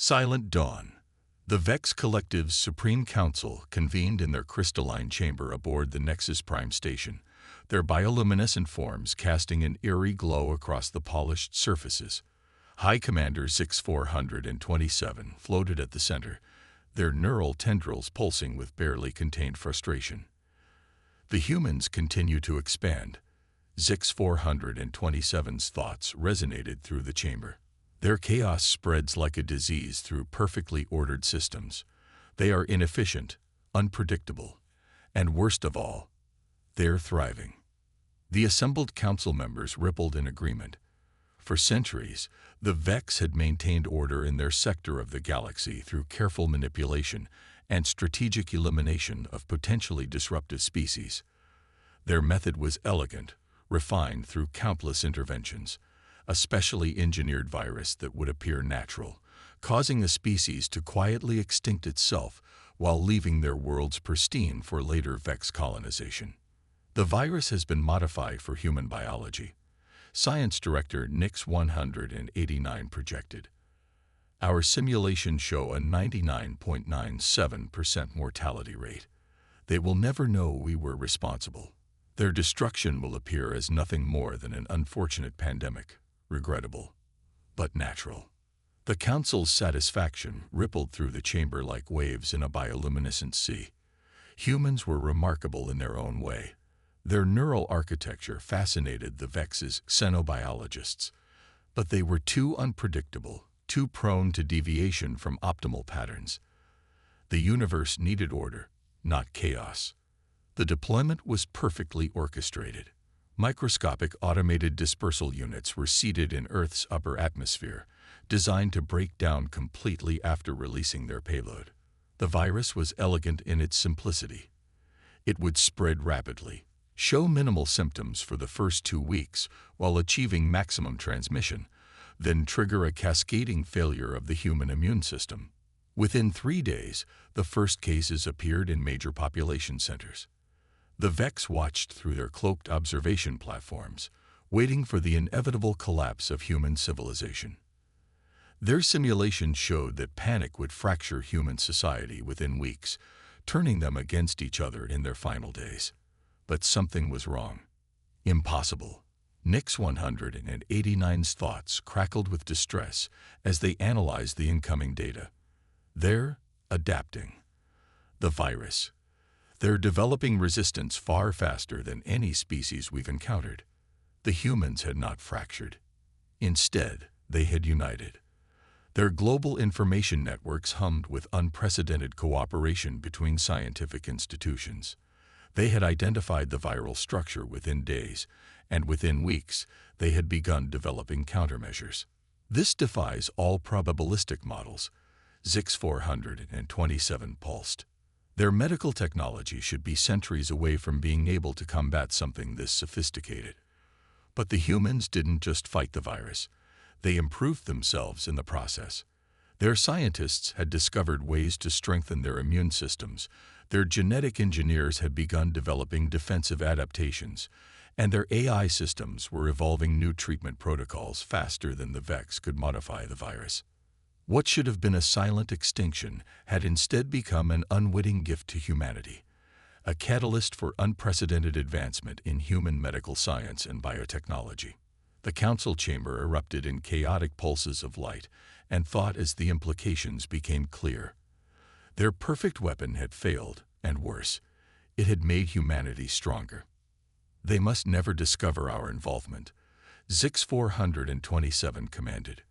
Silent Dawn. The Vex Collective's Supreme Council convened in their crystalline chamber aboard the Nexus Prime station, their bioluminescent forms casting an eerie glow across the polished surfaces. High Commander 6427 floated at the center, their neural tendrils pulsing with barely contained frustration. The humans continue to expand. Zix-427's thoughts resonated through the chamber. Their chaos spreads like a disease through perfectly ordered systems. They are inefficient, unpredictable, and worst of all, they're thriving. The assembled council members rippled in agreement. For centuries, the Vex had maintained order in their sector of the galaxy through careful manipulation and strategic elimination of potentially disruptive species. Their method was elegant, refined through countless interventions, a specially engineered virus that would appear natural, causing a species to quietly extinct itself while leaving their worlds pristine for later Vex colonization. The virus has been modified for human biology. Science Director Nix 189 projected. Our simulations show a 99.97% mortality rate. They will never know we were responsible. Their destruction will appear as nothing more than an unfortunate pandemic, regrettable, but natural. The Council's satisfaction rippled through the chamber like waves in a bioluminescent sea. Humans were remarkable in their own way. Their neural architecture fascinated the Vex's xenobiologists, but they were too unpredictable, too prone to deviation from optimal patterns. The universe needed order, not chaos. The deployment was perfectly orchestrated. Microscopic automated dispersal units were seated in Earth's upper atmosphere, designed to break down completely after releasing their payload. The virus was elegant in its simplicity. It would spread rapidly, show minimal symptoms for the first 2 weeks while achieving maximum transmission, then trigger a cascading failure of the human immune system. Within 3 days, the first cases appeared in major population centers. The Vex watched through their cloaked observation platforms, waiting for the inevitable collapse of human civilization. Their simulations showed that panic would fracture human society within weeks, turning them against each other in their final days. But something was wrong. Impossible. Nix 189's thoughts crackled with distress as they analyzed the incoming data. They're adapting. The virus. They're developing resistance far faster than any species we've encountered. The humans had not fractured. Instead, they had united. Their global information networks hummed with unprecedented cooperation between scientific institutions. They had identified the viral structure within days, and within weeks, they had begun developing countermeasures. This defies all probabilistic models, Zix-427 pulsed. Their medical technology should be centuries away from being able to combat something this sophisticated. But the humans didn't just fight the virus. They improved themselves in the process. Their scientists had discovered ways to strengthen their immune systems, their genetic engineers had begun developing defensive adaptations, and their AI systems were evolving new treatment protocols faster than the Vex could modify the virus. What should have been a silent extinction had instead become an unwitting gift to humanity, a catalyst for unprecedented advancement in human medical science and biotechnology. The council chamber erupted in chaotic pulses of light and thought as the implications became clear. Their perfect weapon had failed, and worse, it had made humanity stronger. They must never discover our involvement, Zix-427 commanded.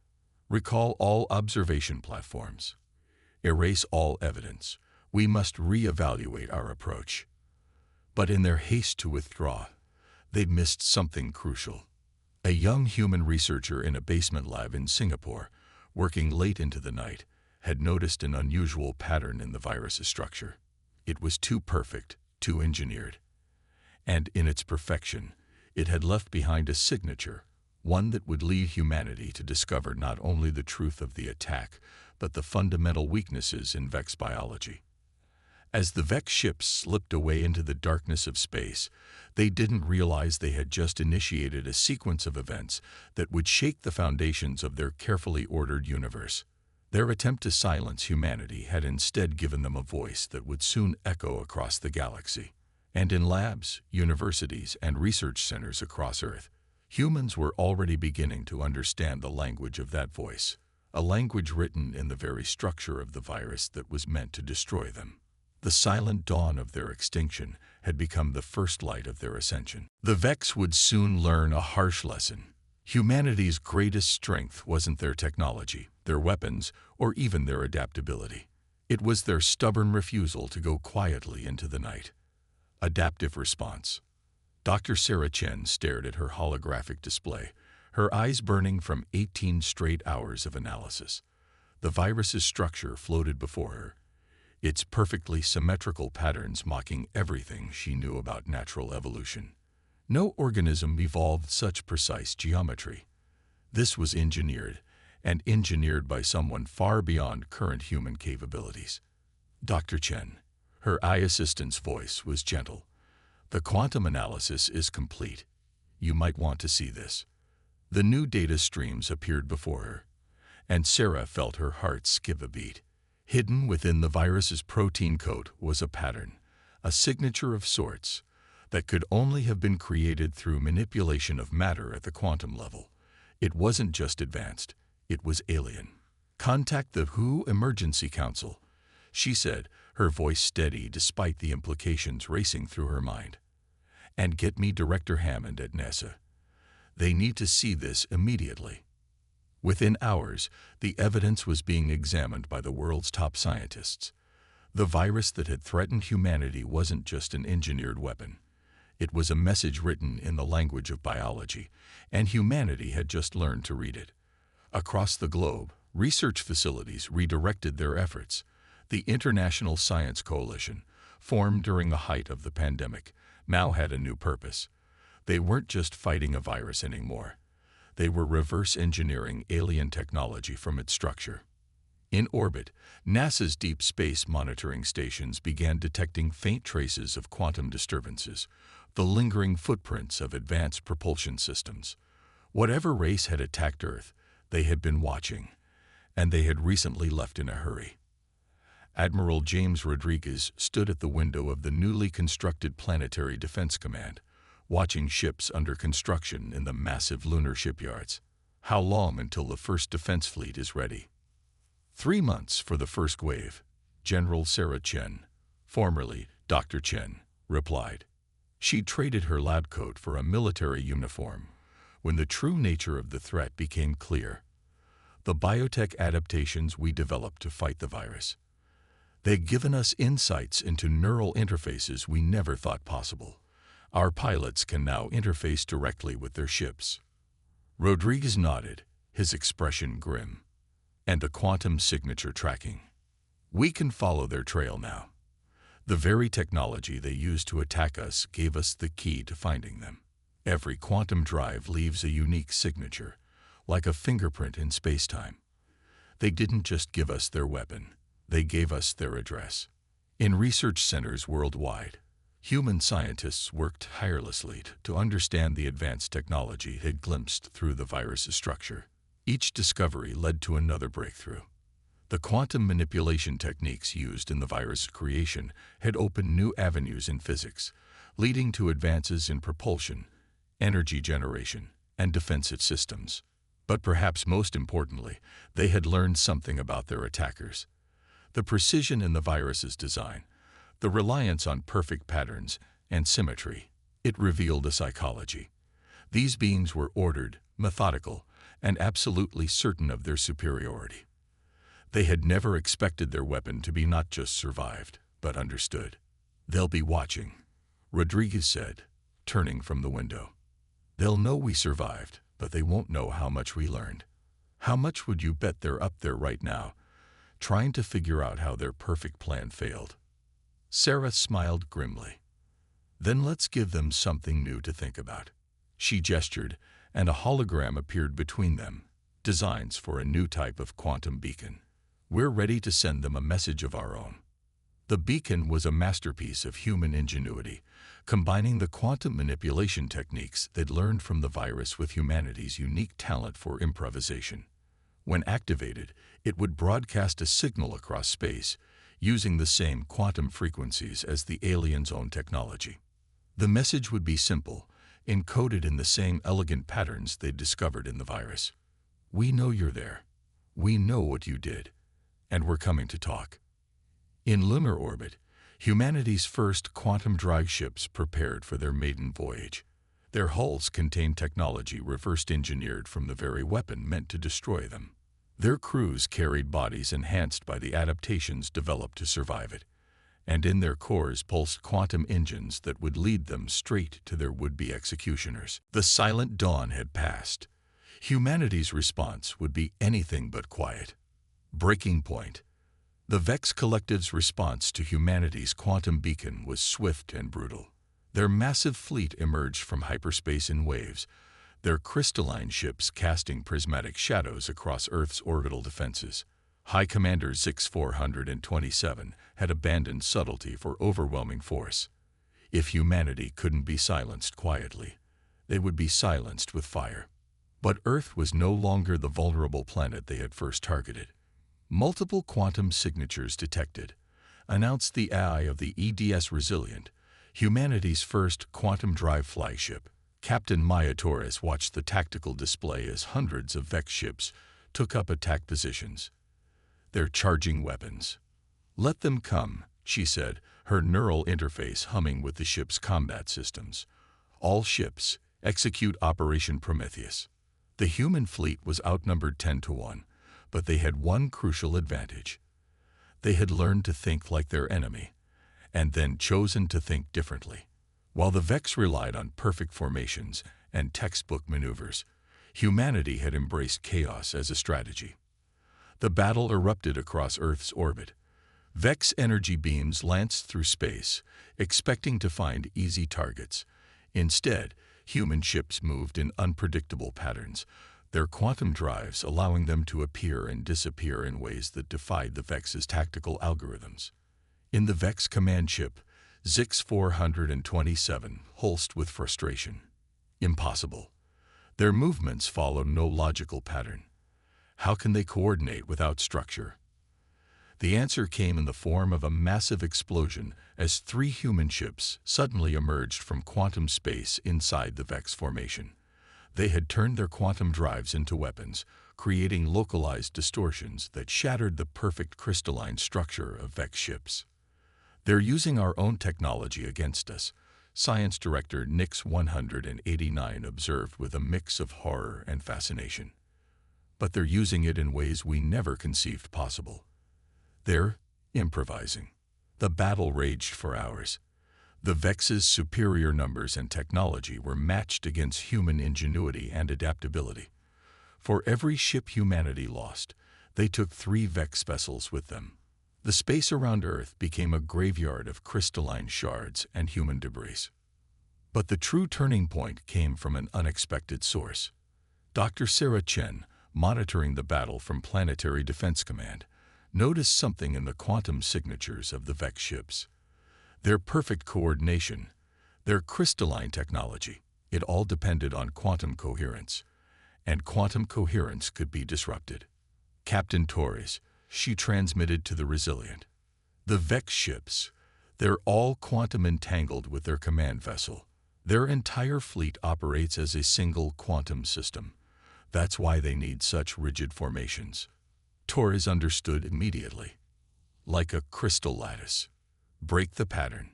Recall all observation platforms. Erase all evidence. We must reevaluate our approach. But in their haste to withdraw, they missed something crucial. A young human researcher in a basement lab in Singapore, working late into the night, had noticed an unusual pattern in the virus's structure. It was too perfect, too engineered. And in its perfection, it had left behind a signature, one that would lead humanity to discover not only the truth of the attack, but the fundamental weaknesses in Vex biology. As the Vex ships slipped away into the darkness of space, they didn't realize they had just initiated a sequence of events that would shake the foundations of their carefully ordered universe. Their attempt to silence humanity had instead given them a voice that would soon echo across the galaxy. And in labs, universities, and research centers across Earth, humans were already beginning to understand the language of that voice, a language written in the very structure of the virus that was meant to destroy them. The silent dawn of their extinction had become the first light of their ascension. The Vex would soon learn a harsh lesson. Humanity's greatest strength wasn't their technology, their weapons, or even their adaptability. It was their stubborn refusal to go quietly into the night. Adaptive response. Dr. Sarah Chen stared at her holographic display, her eyes burning from 18 straight hours of analysis. The virus's structure floated before her, its perfectly symmetrical patterns mocking everything she knew about natural evolution. No organism evolved such precise geometry. This was engineered, and engineered by someone far beyond current human capabilities. Dr. Chen. Her eye assistant's voice was gentle. The quantum analysis is complete. You might want to see this. The new data streams appeared before her, and Sarah felt her heart skip a beat. Hidden within the virus's protein coat was a pattern, a signature of sorts, that could only have been created through manipulation of matter at the quantum level. It wasn't just advanced, it was alien. "Contact the WHO Emergency Council," she said, her voice steady despite the implications racing through her mind. "And get me Director Hammond at NASA. They need to see this immediately." Within hours, the evidence was being examined by the world's top scientists. The virus that had threatened humanity wasn't just an engineered weapon. It was a message written in the language of biology, and humanity had just learned to read it. Across the globe, research facilities redirected their efforts. The International Science Coalition, formed during the height of the pandemic, now had a new purpose. They weren't just fighting a virus anymore. They were reverse engineering alien technology from its structure. In orbit, NASA's deep space monitoring stations began detecting faint traces of quantum disturbances, the lingering footprints of advanced propulsion systems. Whatever race had attacked Earth, they had been watching, and they had recently left in a hurry. Admiral James Rodriguez stood at the window of the newly constructed Planetary Defense Command, watching ships under construction in the massive lunar shipyards. "How long until the first defense fleet is ready?" 3 months for the first wave, General Sarah Chen, formerly Dr. Chen, replied. She traded her lab coat for a military uniform when the true nature of the threat became clear. The biotech adaptations we developed to fight the virus. They've given us insights into neural interfaces we never thought possible. Our pilots can now interface directly with their ships. Rodriguez nodded, his expression grim. And the quantum signature tracking. We can follow their trail now. The very technology they used to attack us gave us the key to finding them. Every quantum drive leaves a unique signature, like a fingerprint in space-time. They didn't just give us their weapon, they gave us their address. In research centers worldwide, human scientists worked tirelessly to understand the advanced technology had glimpsed through the virus's structure. Each discovery led to another breakthrough. The quantum manipulation techniques used in the virus creation had opened new avenues in physics, leading to advances in propulsion, energy generation, and defensive systems. But perhaps most importantly, they had learned something about their attackers. The precision in the virus's design, the reliance on perfect patterns and symmetry, it revealed a psychology. These beings were ordered, methodical, and absolutely certain of their superiority. They had never expected their weapon to be not just survived, but understood. They'll be watching, Rodriguez said, turning from the window. They'll know we survived, but they won't know how much we learned. How much would you bet they're up there right now, trying to figure out how their perfect plan failed? Sarah smiled grimly. Then let's give them something new to think about. She gestured, and a hologram appeared between them, designs for a new type of quantum beacon. We're ready to send them a message of our own. The beacon was a masterpiece of human ingenuity, combining the quantum manipulation techniques they'd learned from the virus with humanity's unique talent for improvisation. When activated, it would broadcast a signal across space, using the same quantum frequencies as the aliens' own technology. The message would be simple, encoded in the same elegant patterns they'd discovered in the virus. We know you're there. We know what you did. And we're coming to talk. In lunar orbit, humanity's first quantum drive ships prepared for their maiden voyage. Their hulls contained technology reverse engineered from the very weapon meant to destroy them. Their crews carried bodies enhanced by the adaptations developed to survive it, and in their cores pulsed quantum engines that would lead them straight to their would-be executioners. The silent dawn had passed. Humanity's response would be anything but quiet. Breaking point. The Vex Collective's response to humanity's quantum beacon was swift and brutal. Their massive fleet emerged from hyperspace in waves, their crystalline ships casting prismatic shadows across Earth's orbital defenses. High Commander Zix-427 had abandoned subtlety for overwhelming force. If humanity couldn't be silenced quietly, they would be silenced with fire. But Earth was no longer the vulnerable planet they had first targeted. Multiple quantum signatures detected, announced the AI of the EDS Resilient, humanity's first quantum drive flagship. Captain Maya Torres watched the tactical display as hundreds of Vex ships took up attack positions. They're charging weapons. Let them come, she said, her neural interface humming with the ship's combat systems. All ships, execute Operation Prometheus. The human fleet was outnumbered 10-1, but they had one crucial advantage. They had learned to think like their enemy, and then chosen to think differently. While the Vex relied on perfect formations and textbook maneuvers, humanity had embraced chaos as a strategy. The battle erupted across Earth's orbit. Vex energy beams lanced through space, expecting to find easy targets. Instead, human ships moved in unpredictable patterns, their quantum drives allowing them to appear and disappear in ways that defied the Vex's tactical algorithms. In the Vex command ship, Zix-427 pulsed with frustration. Impossible. Their movements follow no logical pattern. How can they coordinate without structure? The answer came in the form of a massive explosion as 3 human ships suddenly emerged from quantum space inside the Vex formation. They had turned their quantum drives into weapons, creating localized distortions that shattered the perfect crystalline structure of Vex ships. They're using our own technology against us, Science Director Nix-189 observed with a mix of horror and fascination. But they're using it in ways we never conceived possible. They're improvising. The battle raged for hours. The Vex's superior numbers and technology were matched against human ingenuity and adaptability. For every ship humanity lost, they took 3 Vex vessels with them. The space around Earth became a graveyard of crystalline shards and human debris. But the true turning point came from an unexpected source. Dr. Sarah Chen, monitoring the battle from Planetary Defense Command, noticed something in the quantum signatures of the Vex ships. Their perfect coordination, their crystalline technology, it all depended on quantum coherence, and quantum coherence could be disrupted. Captain Torres, she transmitted to the Resilient. The Vex ships, they're all quantum entangled with their command vessel. Their entire fleet operates as a single quantum system. That's why they need such rigid formations. Torres understood immediately. Like a crystal lattice. Break the pattern,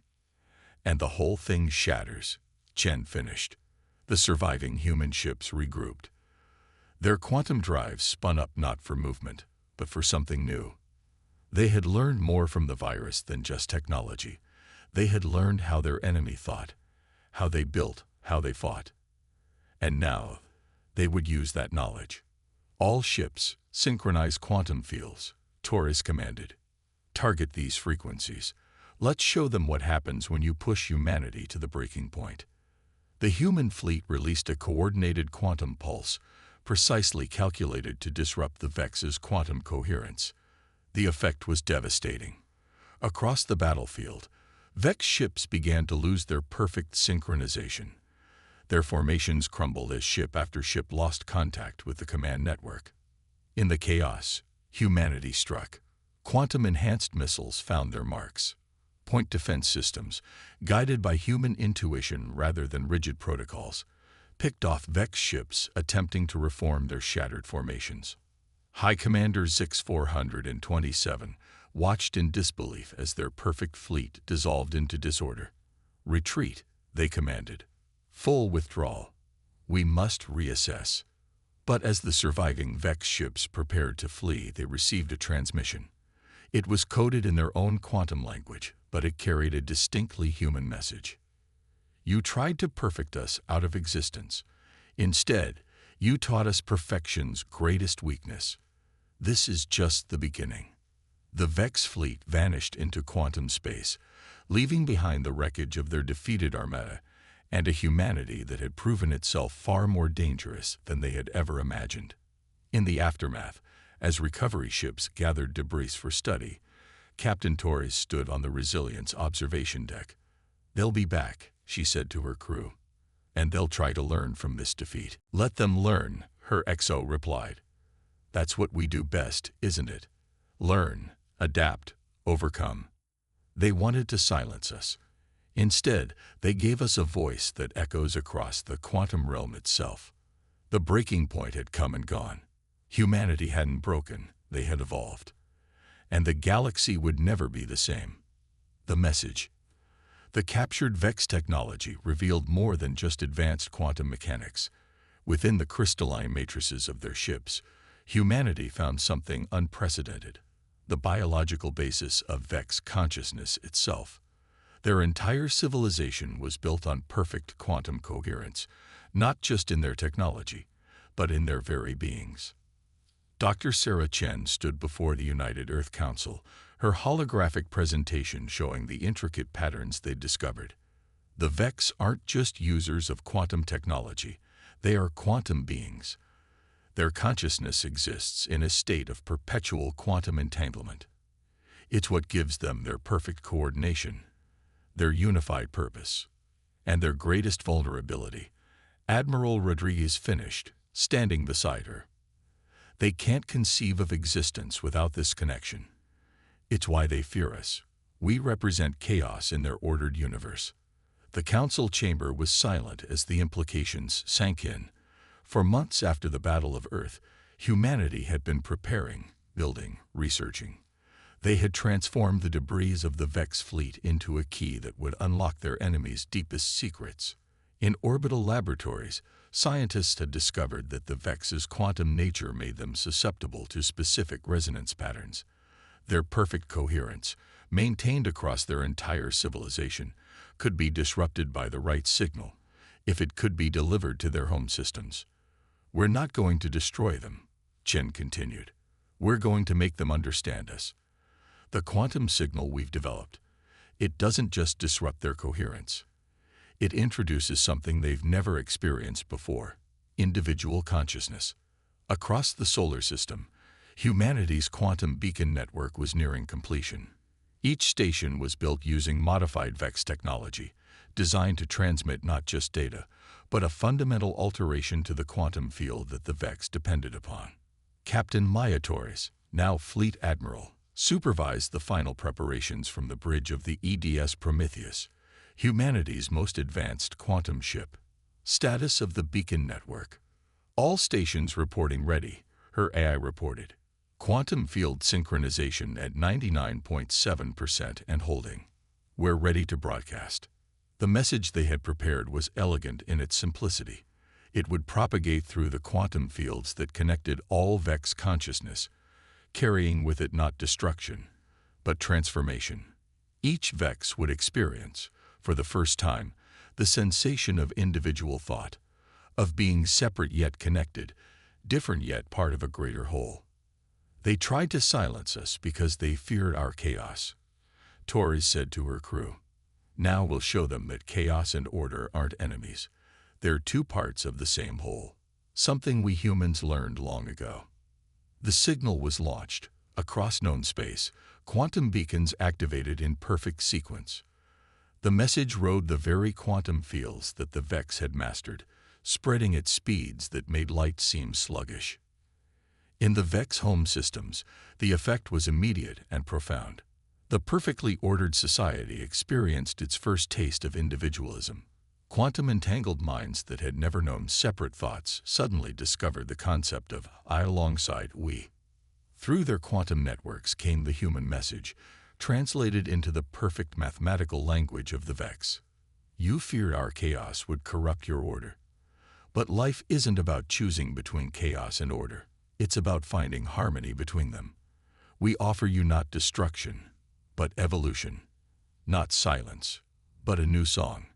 and the whole thing shatters, Chen finished. The surviving human ships regrouped. Their quantum drives spun up not for movement, but for something new. They had learned more from the virus than just technology. They had learned how their enemy thought, how they built, how they fought. And now, they would use that knowledge. All ships, synchronize quantum fields, Torres commanded. Target these frequencies. Let's show them what happens when you push humanity to the breaking point. The human fleet released a coordinated quantum pulse, precisely calculated to disrupt the Vex's quantum coherence. The effect was devastating. Across the battlefield, Vex ships began to lose their perfect synchronization. Their formations crumbled as ship after ship lost contact with the command network. In the chaos, humanity struck. Quantum-enhanced missiles found their marks. Point defense systems, guided by human intuition rather than rigid protocols, picked off Vex ships attempting to reform their shattered formations. High Commander Zix 427 watched in disbelief as their perfect fleet dissolved into disorder. "Retreat," they commanded. "Full withdrawal. We must reassess." But as the surviving Vex ships prepared to flee, they received a transmission. It was coded in their own quantum language, but it carried a distinctly human message. "You tried to perfect us out of existence. Instead, you taught us perfection's greatest weakness. This is just the beginning." The Vex fleet vanished into quantum space, leaving behind the wreckage of their defeated armada and a humanity that had proven itself far more dangerous than they had ever imagined. In the aftermath, as recovery ships gathered debris for study, Captain Torres stood on the Resilience observation deck. "They'll be back," she said to her crew, "and they'll try to learn from this defeat." "Let them learn," her XO replied. "That's what we do best, isn't it? Learn, adapt, overcome." They wanted to silence us. Instead, they gave us a voice that echoes across the quantum realm itself. The breaking point had come and gone. Humanity hadn't broken, they had evolved. And the galaxy would never be the same. The message. The captured Vex technology revealed more than just advanced quantum mechanics. Within the crystalline matrices of their ships, humanity found something unprecedented: the biological basis of Vex consciousness itself. Their entire civilization was built on perfect quantum coherence, not just in their technology, but in their very beings. Dr. Sarah Chen stood before the United Earth Council, her holographic presentation showing the intricate patterns they'd discovered. The Vex aren't just users of quantum technology, they are quantum beings. Their consciousness exists in a state of perpetual quantum entanglement. It's what gives them their perfect coordination, their unified purpose, and their greatest vulnerability. Admiral Rodriguez finished, standing beside her. They can't conceive of existence without this connection. It's why they fear us. We represent chaos in their ordered universe. The council chamber was silent as the implications sank in. For months after the Battle of Earth, humanity had been preparing, building, researching. They had transformed the debris of the Vex fleet into a key that would unlock their enemies' deepest secrets. In orbital laboratories, scientists had discovered that the Vex's quantum nature made them susceptible to specific resonance patterns. Their perfect coherence, maintained across their entire civilization, could be disrupted by the right signal, if it could be delivered to their home systems. "We're not going to destroy them," Chen continued. "We're going to make them understand us. The quantum signal we've developed, it doesn't just disrupt their coherence. It introduces something they've never experienced before: individual consciousness." Across the solar system, humanity's quantum beacon network was nearing completion. Each station was built using modified Vex technology, designed to transmit not just data, but a fundamental alteration to the quantum field that the Vex depended upon. Captain Maya Torres, now Fleet Admiral, supervised the final preparations from the bridge of the EDS Prometheus, humanity's most advanced quantum ship. Status of the beacon network. "All stations reporting ready," her AI reported. "Quantum field synchronization at 99.7% and holding. We're ready to broadcast." The message they had prepared was elegant in its simplicity. It would propagate through the quantum fields that connected all Vex consciousness, carrying with it not destruction, but transformation. Each Vex would experience, for the first time, the sensation of individual thought, of being separate yet connected, different yet part of a greater whole. "They tried to silence us because they feared our chaos," Torres said to her crew. "Now we'll show them that chaos and order aren't enemies. They're two parts of the same whole. Something we humans learned long ago." The signal was launched. Across known space, quantum beacons activated in perfect sequence. The message rode the very quantum fields that the Vex had mastered, spreading at speeds that made light seem sluggish. In the Vex home systems, the effect was immediate and profound. The perfectly ordered society experienced its first taste of individualism. Quantum-entangled minds that had never known separate thoughts suddenly discovered the concept of I alongside we. Through their quantum networks came the human message, translated into the perfect mathematical language of the Vex. You feared our chaos would corrupt your order. But life isn't about choosing between chaos and order. It's about finding harmony between them. We offer you not destruction, but evolution. Not silence, but a new song.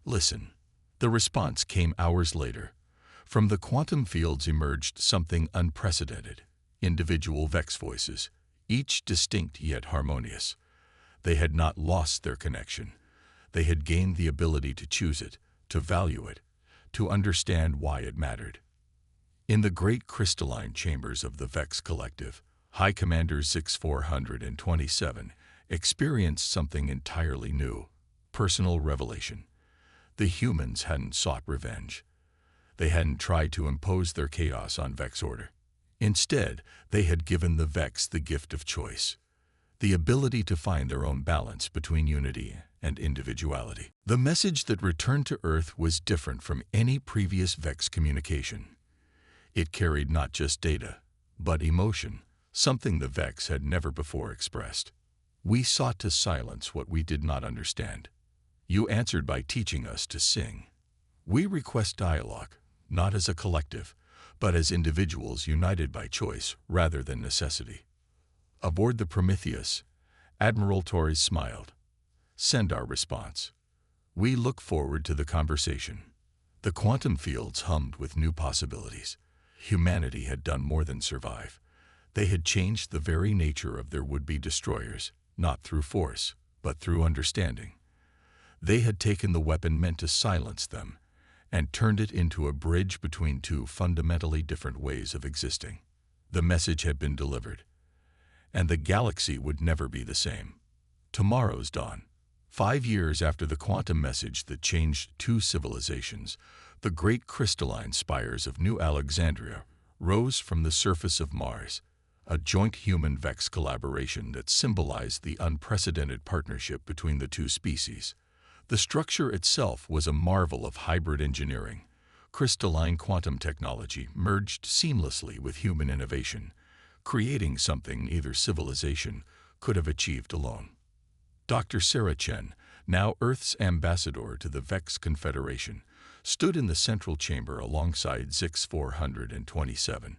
Listen. The response came hours later. From the quantum fields emerged something unprecedented. Individual Vex voices, each distinct yet harmonious. They had not lost their connection. They had gained the ability to choose it, to value it, to understand why it mattered. In the great crystalline chambers of the Vex Collective, High Commander 6427 experienced something entirely new, personal revelation. The humans hadn't sought revenge. They hadn't tried to impose their chaos on Vex order. Instead, they had given the Vex the gift of choice, the ability to find their own balance between unity and individuality. The message that returned to Earth was different from any previous Vex communication. It carried not just data, but emotion, something the Vex had never before expressed. We sought to silence what we did not understand. You answered by teaching us to sing. We request dialogue, not as a collective, but as individuals united by choice rather than necessity. Aboard the Prometheus, Admiral Torres smiled. Send our response. We look forward to the conversation. The quantum fields hummed with new possibilities. Humanity had done more than survive. They had changed the very nature of their would-be destroyers, not through force, but through understanding. They had taken the weapon meant to silence them and turned it into a bridge between two fundamentally different ways of existing. The message had been delivered, and the galaxy would never be the same. Tomorrow's dawn. 5 years after the quantum message that changed two civilizations, the great crystalline spires of New Alexandria rose from the surface of Mars, a joint human-Vex collaboration that symbolized the unprecedented partnership between the two species. The structure itself was a marvel of hybrid engineering. Crystalline quantum technology merged seamlessly with human innovation, creating something neither civilization could have achieved alone. Dr. Sarah Chen, now Earth's ambassador to the Vex Confederation, stood in the central chamber alongside Zix 427,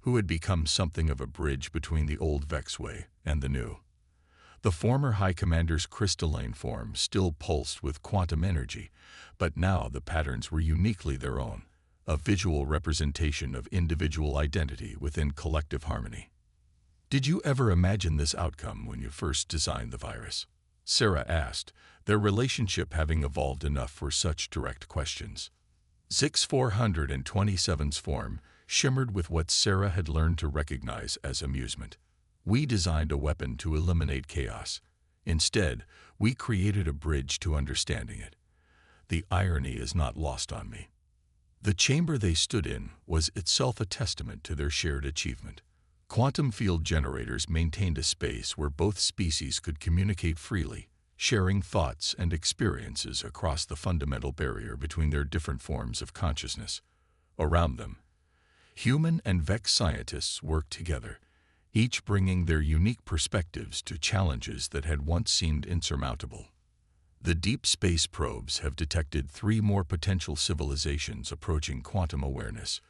who had become something of a bridge between the old Vex way and the new. The former High Commander's crystalline form still pulsed with quantum energy, but now the patterns were uniquely their own, a visual representation of individual identity within collective harmony. Did you ever imagine this outcome when you first designed the virus? Sarah asked, their relationship having evolved enough for such direct questions. Zix 427's form shimmered with what Sarah had learned to recognize as amusement. We designed a weapon to eliminate chaos. Instead, we created a bridge to understanding it. The irony is not lost on me. The chamber they stood in was itself a testament to their shared achievement. Quantum field generators maintained a space where both species could communicate freely, sharing thoughts and experiences across the fundamental barrier between their different forms of consciousness. Around them, human and Vex scientists worked together, each bringing their unique perspectives to challenges that had once seemed insurmountable. The deep space probes have detected 3 more potential civilizations approaching quantum awareness,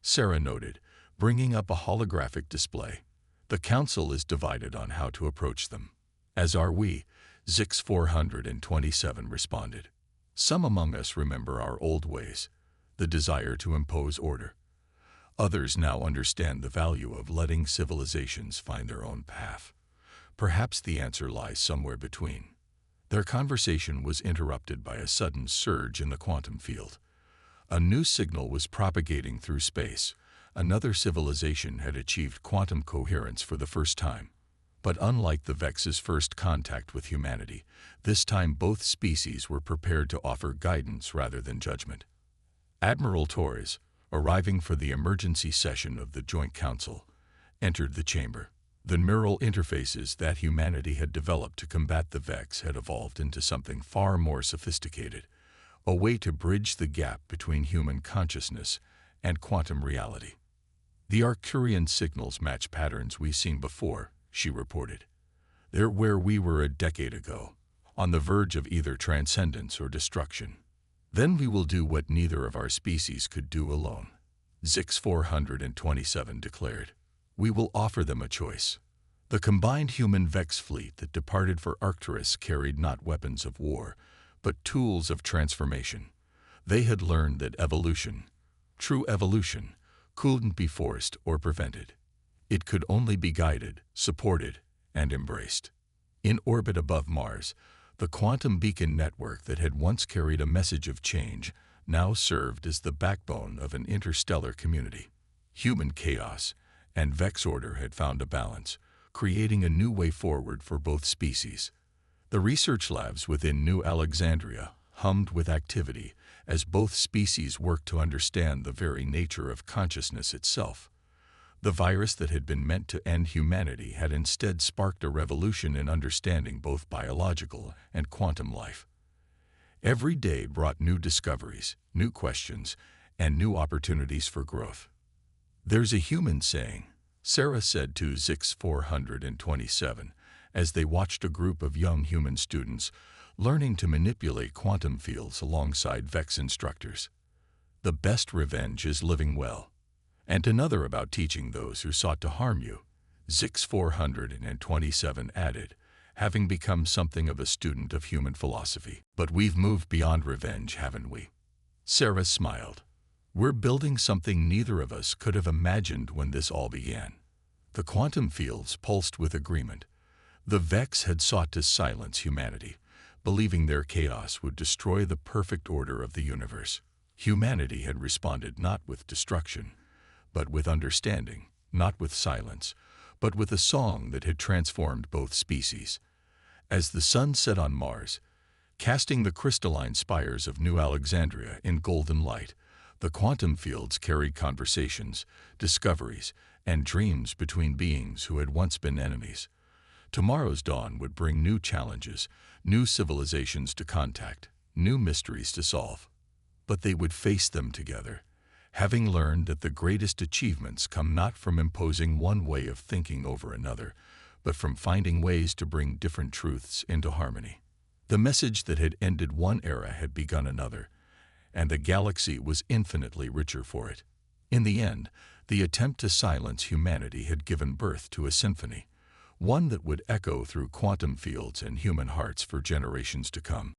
Sarah noted, bringing up a holographic display. The Council is divided on how to approach them. As are we, Zix 427 responded. Some among us remember our old ways, the desire to impose order. Others now understand the value of letting civilizations find their own path. Perhaps the answer lies somewhere between. Their conversation was interrupted by a sudden surge in the quantum field. A new signal was propagating through space. Another civilization had achieved quantum coherence for the first time. But unlike the Vex's first contact with humanity, this time both species were prepared to offer guidance rather than judgment. Admiral Torres, arriving for the emergency session of the Joint Council, entered the chamber. The neural interfaces that humanity had developed to combat the Vex had evolved into something far more sophisticated, a way to bridge the gap between human consciousness and quantum reality. The Arcturian signals match patterns we've seen before, she reported. They're where we were a decade ago, on the verge of either transcendence or destruction. Then we will do what neither of our species could do alone, Zix 427 declared. We will offer them a choice. The combined human Vex fleet that departed for Arcturus carried not weapons of war, but tools of transformation. They had learned that evolution, true evolution, couldn't be forced or prevented. It could only be guided, supported, and embraced. In orbit above Mars, the quantum beacon network that had once carried a message of change now served as the backbone of an interstellar community. Human chaos and Vex order had found a balance, creating a new way forward for both species. The research labs within New Alexandria hummed with activity as both species worked to understand the very nature of consciousness itself. The virus that had been meant to end humanity had instead sparked a revolution in understanding both biological and quantum life. Every day brought new discoveries, new questions, and new opportunities for growth. There's a human saying, Sarah said to Zix 427, as they watched a group of young human students learning to manipulate quantum fields alongside Vex instructors. The best revenge is living well. And another about teaching those who sought to harm you, Zix 427 added, having become something of a student of human philosophy. But we've moved beyond revenge, haven't we? Sarah smiled. We're building something neither of us could have imagined when this all began. The quantum fields pulsed with agreement. The Vex had sought to silence humanity, believing their chaos would destroy the perfect order of the universe. Humanity had responded not with destruction, but with understanding, not with silence, but with a song that had transformed both species. As the sun set on Mars, casting the crystalline spires of New Alexandria in golden light, the quantum fields carried conversations, discoveries, and dreams between beings who had once been enemies. Tomorrow's dawn would bring new challenges, new civilizations to contact, new mysteries to solve. But they would face them together, having learned that the greatest achievements come not from imposing one way of thinking over another, but from finding ways to bring different truths into harmony. The message that had ended one era had begun another, and the galaxy was infinitely richer for it. In the end, the attempt to silence humanity had given birth to a symphony, one that would echo through quantum fields and human hearts for generations to come.